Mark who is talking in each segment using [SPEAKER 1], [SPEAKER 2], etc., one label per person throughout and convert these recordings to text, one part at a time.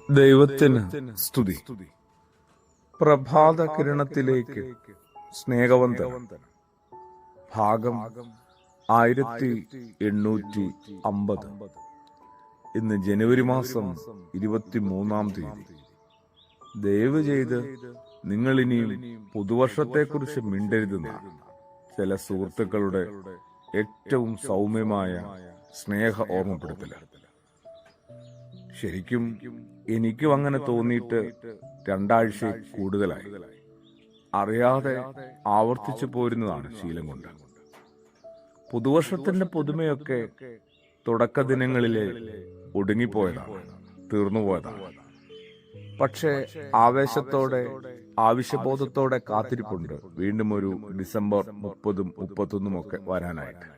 [SPEAKER 1] ദൈവത്തിന് സ്തുതി. പ്രഭാത കിരണത്തിലേക്ക് സ്നേഹവന്തനം. ഭാഗം 1850. ഇന്ന് ജനുവരി മാസം 23-ാം തീയതി. ദയവ് ചെയ്ത് നിങ്ങൾ ഇനിയും പുതുവർഷത്തെക്കുറിച്ച് മിണ്ടരുതെന്നാണ് ചില സുഹൃത്തുക്കളുടെ ഏറ്റവും സൗമ്യമായ സ്നേഹ ഓർമ്മപ്പെടുത്തല്. ശരിക്കും എനിക്കും അങ്ങനെ തോന്നിയിട്ട് 2 ആഴ്ച കൂടുതലായി. അറിയാതെ ആവർത്തിച്ചു പോരുന്നതാണ് ശീലം കൊണ്ട്. പുതുവർഷത്തിന്റെ പുതുമയൊക്കെ തുടക്ക ദിനങ്ങളിലെ ഒടുങ്ങിപ്പോയതാണ്, തീർന്നുപോയതാണ്. പക്ഷേ ആവേശത്തോടെ, ആവശ്യബോധത്തോടെ കാത്തിരിപ്പുണ്ട് വീണ്ടും ഒരു ഡിസംബർ 30-ഉം 31-ഉം ഒക്കെ വരാനായിട്ട്.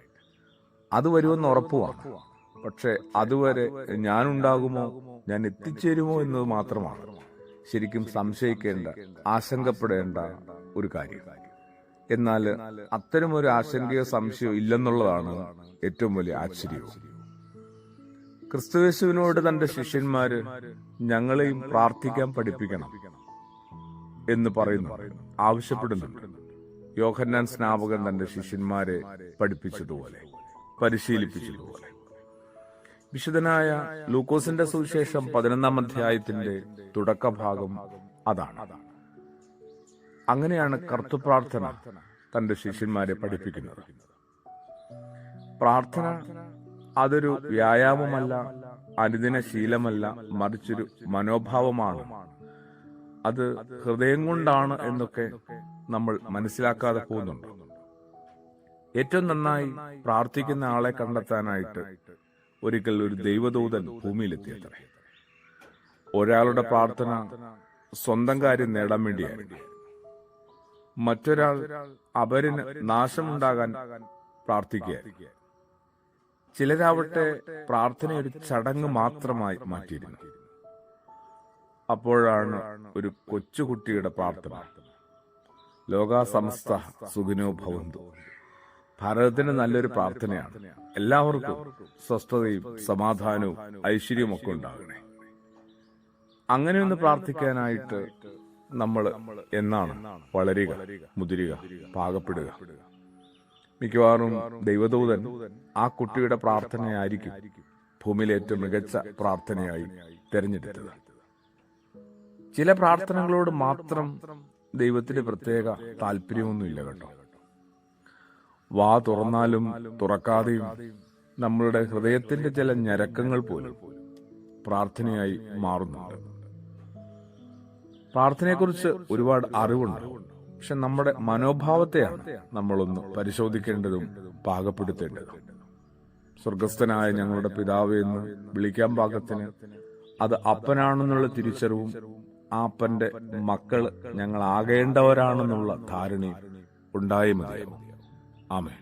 [SPEAKER 1] അത് വരുമെന്ന് ഉറപ്പുമാണ്. പക്ഷെ അതുവരെ ഞാനുണ്ടാകുമോ, ഞാൻ എത്തിച്ചേരുമോ എന്നത് മാത്രമാണ് ശരിക്കും സംശയിക്കേണ്ട, ആശങ്കപ്പെടേണ്ട ഒരു കാര്യം. എന്നാൽ അത്തരമൊരു ആശങ്കയോ സംശയമോ ഇല്ലെന്നുള്ളതാണ് ഏറ്റവും വലിയ ആശ്ചര്യവും. ക്രിസ്തുയേശുവിനോട് തന്റെ ശിഷ്യന്മാര് ഞങ്ങളെയും പ്രാർത്ഥിക്കാൻ പഠിപ്പിക്കണം എന്ന് പറയുന്നു, ആവശ്യപ്പെടുന്നുണ്ട്. യോഹന്നാൻ സ്നാപകൻ തന്റെ ശിഷ്യന്മാരെ പഠിപ്പിച്ചതുപോലെ, പരിശീലിപ്പിച്ചതുപോലെ. വിശുദ്ധനായ ലൂക്കോസിന്റെ സുവിശേഷം 11-ാം അധ്യായത്തിന്റെ തുടക്കഭാഗം അതാണ്. അങ്ങനെയാണ് കർത്തൃപ്രാർത്ഥന തന്റെ ശിഷ്യന്മാരെ പഠിപ്പിക്കുന്നത്. പ്രാർത്ഥന അതൊരു വ്യായാമമല്ല, അനുദിന ശീലമല്ല, മറിച്ചൊരു മനോഭാവമാണ്. അത് ഹൃദയം കൊണ്ടാണ് എന്നൊക്കെ നമ്മൾ മനസ്സിലാക്കാതെ പോകുന്നുണ്ട്. ഏറ്റവും നന്നായി പ്രാർത്ഥിക്കുന്ന ആളെ കണ്ടെത്താനായിട്ട് ഒരിക്കൽ ഒരു ദൈവദൂതൻ ഭൂമിയിലെത്തിയത്രേ. ഒരാളുടെ പ്രാർത്ഥന സ്വന്തം കാര്യം നേടാൻ വേണ്ടിയായിരുന്നു. മറ്റൊരാൾ അപരന് നാശമുണ്ടാകാൻ പ്രാർത്ഥിക്കുകയായിരുന്നു. ചിലരാവട്ടെ പ്രാർത്ഥന ഒരു ചടങ്ങ് മാത്രമായി മാറ്റിയിരുന്നു. അപ്പോഴാണ് ഒരു കൊച്ചുകുട്ടിയുടെ പ്രാർത്ഥന. ലോകാ സമസ്ത സുഖിനോ ഭവന്തു. ഭാരതത്തിന് നല്ലൊരു പ്രാർത്ഥനയാണ്. എല്ലാവർക്കും സ്വസ്ഥതയും സമാധാനവും ഐശ്വര്യവും ഒക്കെ ഉണ്ടാകണേ. അങ്ങനെയൊന്ന് പ്രാർത്ഥിക്കാനായിട്ട് നമ്മൾ എന്നാണ് വളരുക, മുതിരുക, പാകപ്പെടുക? മിക്കവാറും ദൈവദൂതൻ ആ കുട്ടിയുടെ പ്രാർത്ഥനയായിരിക്കും ഭൂമിയിലെ ഏറ്റവും മികച്ച പ്രാർത്ഥനയായി തെരഞ്ഞെടുത്തത്. ചില പ്രാർത്ഥനകളോട് മാത്രം ദൈവത്തിന് പ്രത്യേക താല്പര്യമൊന്നുമില്ല കേട്ടോ. വാ തുറന്നാലും തുറക്കാതെയും നമ്മളുടെ ഹൃദയത്തിന്റെ ചില ഞരക്കങ്ങൾ പോലും പ്രാർത്ഥനയായി മാറുന്നുണ്ട്. പ്രാർത്ഥനയെക്കുറിച്ച് ഒരുപാട് അറിവുണ്ട്. പക്ഷെ നമ്മുടെ മനോഭാവത്തെയാണ് നമ്മളൊന്ന് പരിശോധിക്കേണ്ടതും പാകപ്പെടുത്തേണ്ടതും. സ്വർഗസ്ഥനായ ഞങ്ങളുടെ പിതാവേ എന്ന് വിളിക്കാൻ പാകത്തിന് അത് അപ്പനാണെന്നുള്ള തിരിച്ചറിവും ആ അപ്പന്റെ മക്കള് ഞങ്ങൾ ആകേണ്ടവരാണെന്നുള്ള ധാരണയും ഉണ്ടായി മതിയാവും. ആമേൻ.